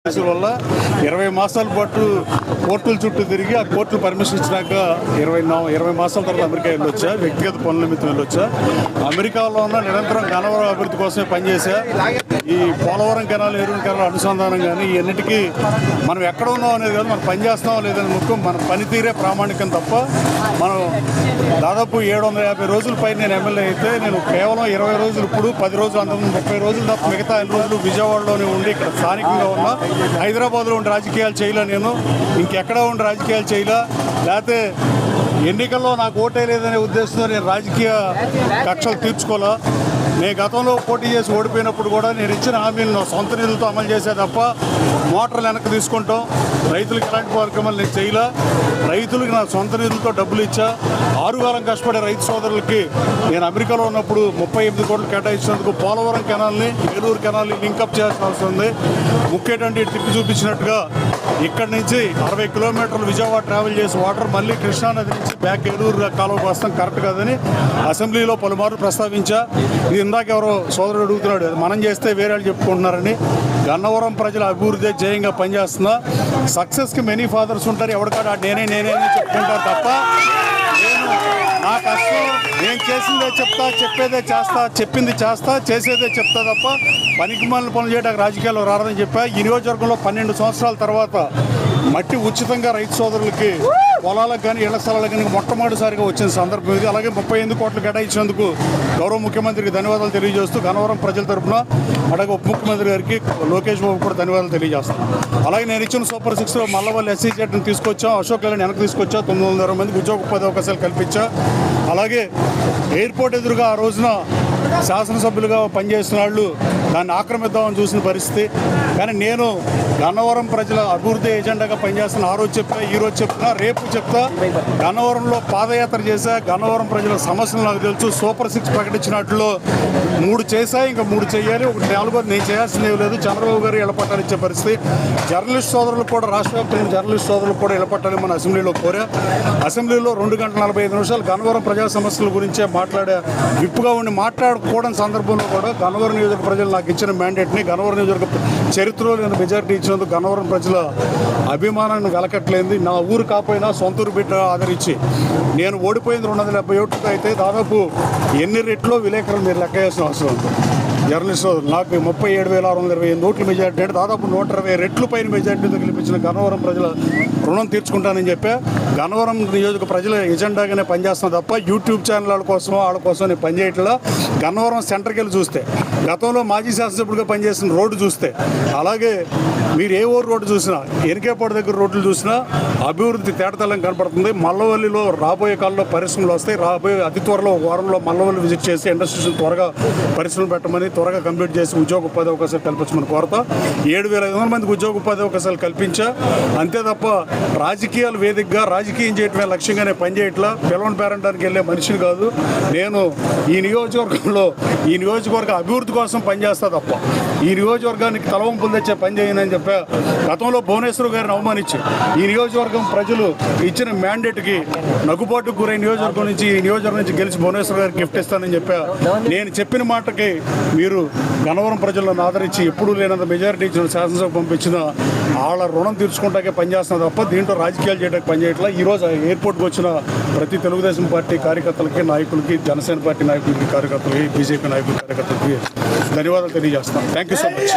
వల్ల 20 మాసాల పాటు కోర్టుల చుట్టూ తిరిగి ఆ కోర్టులు పర్మిషన్ ఇచ్చినాక 20 మాసాల తర్వాత అమెరికా వెళ్ళొచ్చా, వ్యక్తిగత పనుల నిమిత్తం వెళ్ళొచ్చా. అమెరికాలో ఉన్న నిరంతరం గన్నవరం అభివృద్ధి కోసమే పనిచేసా. ఈ పోలవరం కెనాల్, ఎరువుల కెనాల్ అనుసంధానం కానీ ఇవన్నిటికీ మనం ఎక్కడ ఉన్నాం అనేది కాదు, మనం పని చేస్తామో లేదని ముఖ్యం. మన పనితీరే ప్రామాణికం తప్ప మనం దాదాపు 750 రోజుల పైన నేను ఎమ్మెల్యే అయితే నేను కేవలం 20 రోజులు, ఇప్పుడు 10 రోజులు, అంతకుముందు 30 రోజులు తప్ప మిగతా 5 రోజులు విజయవాడలోనే ఉండి ఇక్కడ స్థానికంగా ఉన్నా. హైదరాబాద్లో ఉండి రాజకీయాలు చేయలే, నేను ఇంకెక్కడ ఉండి రాజకీయాలు చేయలే. లేకపోతే ఎన్నికల్లో నాకు ఓటే లేదనే ఉద్దేశంతో నేను రాజకీయ కక్షలు తీర్చుకోలే. నేను గతంలో పోటీ చేసి ఓడిపోయినప్పుడు కూడా నేను ఇచ్చిన హామీలను సొంత నిధులతో అమలు చేసే తప్ప మోటార్లు వెనక్కి తీసుకుంటాం, రైతులకు ఎలాంటి కార్యక్రమాలు నేను చేయలే. రైతులకు నా సొంత నిధులతో డబ్బులు ఇచ్చా. 6 కాలం కష్టపడే రైతు సోదరులకి నేను అమెరికాలో ఉన్నప్పుడు 38 కోట్లు కేటాయించినందుకు పోలవరం కెనాల్ని, ఏలూరు కెనాల్ని లింకప్ చేయాల్సిన అవసరం ఉంది. ముఖ్యమంత్రి తిప్పి చూపించినట్టుగా ఇక్కడి నుంచి 60 కిలోమీటర్లు విజయవాడ ట్రావెల్ చేసి వాటర్ మళ్ళీ కృష్ణానది నుంచి బ్యాక్ ఏలూరు కాలువకు వస్తాం కరెక్ట్ కాదని అసెంబ్లీలో పలుమార్లు ప్రస్తావించా. ఇది ఇందాక ఎవరో సోదరుడు అడుగుతున్నాడు, అది మనం చేస్తే వేరే వాళ్ళు చెప్పుకుంటున్నారని. గన్నవరం ప్రజల అభివృద్ధి జయంగా పనిచేస్తున్నా. సక్సెస్కి మెనీ ఫాదర్స్ ఉంటారు, ఎవరికాడ నేనే చెప్పుకుంటారు తప్ప నా కష్టం నేను చేసిందే చెప్తా, చెప్పేదే చేస్తా, చెప్పింది చేస్తా, చేసేదే చెప్తా తప్ప పనికి మాలిన పనులు చేయడానికి రాజకీయాల్లో రారని చెప్పా. ఈ నియోజకవర్గంలో 12 సంవత్సరాల తర్వాత మట్టి ఉచితంగా రైతు సోదరులకి పొలాలకు కానీ ఇళ్ల స్థలాలకు కానీ మొట్టమొదటిసారిగా వచ్చిన సందర్భం ఇది. అలాగే 38 కోట్లు కేటాయించినందుకు గౌరవ ముఖ్యమంత్రికి ధన్యవాదాలు తెలియజేస్తూ గన్నవరం ప్రజల తరఫున అలాగే ఉప ముఖ్యమంత్రి గారికి లోకేష్ బాబు కూడా ధన్యవాదాలు తెలియజేస్తాను. అలాగే నేను ఇచ్చిన సూపర్ 6లో మల్లవల్లి ఎస్సీ జెడ్ని తీసుకొచ్చాం, అశోక్ లేని వెనక్కి తీసుకొచ్చా, 920 మందికి ఉద్యోగ ఉపాధి అవకాశాలు కల్పించా. అలాగే ఎయిర్పోర్ట్ ఎదురుగా ఆ రోజున శాసనసభ్యులుగా పనిచేస్తున్న వాళ్ళు దాన్ని ఆక్రమిద్దామని చూసిన పరిస్థితి. కానీ నేను గన్నవరం ప్రజల అభివృద్ధి ఎజెండాగా పనిచేస్తున్న ఆ రోజు చెప్పినా, ఈ రోజు చెప్పినా, రేపు చెప్తా. గన్నవరంలో పాదయాత్ర చేశా. గన్నవరం ప్రజల సమస్యలు నాకు తెలుసు. సూపర్ 6 ప్రకటించినట్లు 3 చేశా, ఇంకా 3 చేయాలి. 4 నేను చేయాల్సిందే లేదు. చంద్రబాబు గారు ఇళ్లపట్టాలు ఇచ్చే పరిస్థితి. జర్నలిస్ట్ సోదరులకు కూడా, రాష్ట్ర వ్యాప్తంగా జర్నలిస్ట్ సోదరులకు కూడా ఇళ్లపట్టాలి మన అసెంబ్లీలో కోరా. అసెంబ్లీలో 2 గంటల 45 నిమిషాలు గన్నవరం ప్రజా సమస్యల గురించే మాట్లాడే విప్పుగా ఉండి మాట్లాడుకోవడం సందర్భంలో కూడా గన్నవరం నియోజక ప్రజలు నాకు ఇచ్చిన మ్యాండేట్ని, గన్నవరం నియోజక చరిత్రలో నేను మెజారిటీ ఇచ్చినందుకు గన్నవరం ప్రజల అభిమానాన్ని వెలకట్లేంది. నా ఊరు కాకపోయినా సొంత ఊరు బిడ్డ ఆదరించి నేను ఓడిపోయింది 270 ఓట్లతో అయితే దాదాపు ఎన్ని రెట్లో విలేకరులు మీరు లెక్క చేసిన అవసరం ఉంది. జర్నలిస్ట్ నాకు 37,628 ఓట్ల మెజార్టీ అంటే దాదాపు 120 రెట్లు పైన మెజార్టీతో గెలిపించిన గన్నవరం ప్రజల రుణం తీర్చుకుంటానని చెప్పా. గన్నవరం నియోజక ప్రజల ఎజెండాగానే పనిచేస్తున్నా తప్ప యూట్యూబ్ ఛానల్ వాళ్ళ కోసం నేను పనిచేయట్లా. గన్నవరం సెంటర్కి వెళ్ళి చూస్తే, గతంలో మాజీ శాసనసభ్యుడిగా పనిచేసిన రోడ్డు చూస్తే, అలాగే మీరు ఏ ఊరు రోడ్డు చూసినా, ఎనికేపాడు దగ్గర రోడ్లు చూసినా అభివృద్ధి తేటతెల్లం కనపడుతుంది. మల్లవల్లిలో రాబోయే కాలంలో పరిశ్రమలు వస్తాయి. రాబోయే అతి త్వరలో వారంలో మల్లవల్లి విజిట్ చేసి ఇండస్ట్రీస్ త్వరగా పరిశ్రమలు పెట్టమని, త్వరగా కంప్లీట్ చేసి ఉద్యోగ ఉపాధి అవకాశాలు కల్పించమని కోరతా. 7,500 మందికి ఉద్యోగ ఉపాధి అవకాశాలు కల్పించా. అంతే తప్ప రాజకీయాలు వేదికగా రాజకీయం చేయటమే లక్ష్యంగానే పనిచేయట్లా. పిలవని పేరంటానికి వెళ్ళే మనిషిని కాదు నేను. ఈ నియోజకవర్గ అభివృద్ధి కోసం పనిచేస్తా తప్ప ఈ నియోజకవర్గానికి తలవంపులు తెచ్చే పని చేయనని చెప్పా. గతంలో భువనేశ్వర్ గారిని అవమానించి ఈ నియోజకవర్గం ప్రజలు ఇచ్చిన మ్యాండేట్కి నగ్గుబాటుకు గురైన నియోజకవర్గం నుంచి, ఈ నియోజకవర్గం నుంచి గెలిచి భువనేశ్వర్ గారికి గిఫ్ట్ ఇస్తానని చెప్పా. నేను చెప్పిన మాటకి మీరు గన్నవరం ప్రజలను ఆదరించి ఎప్పుడూ లేనంత మెజారిటీ ఇచ్చిన శాసనసభ పంపించిన వాళ్ళ రుణం తీర్చుకుంటాకే పనిచేస్తున్నా తప్ప దీంట్లో రాజకీయాలు చేయడానికి పనిచేయట్లా. ఈరోజు ఎయిర్పోర్ట్కి వచ్చిన ప్రతి తెలుగుదేశం పార్టీ కార్యకర్తలకి, నాయకులకి, జనసేన పార్టీ నాయకులకి, కార్యకర్తలకి, బీజేపీ నాయకుల కార్యకర్తలకి ధన్యవాదాలు తెలియజేస్తాను. Thank you so much.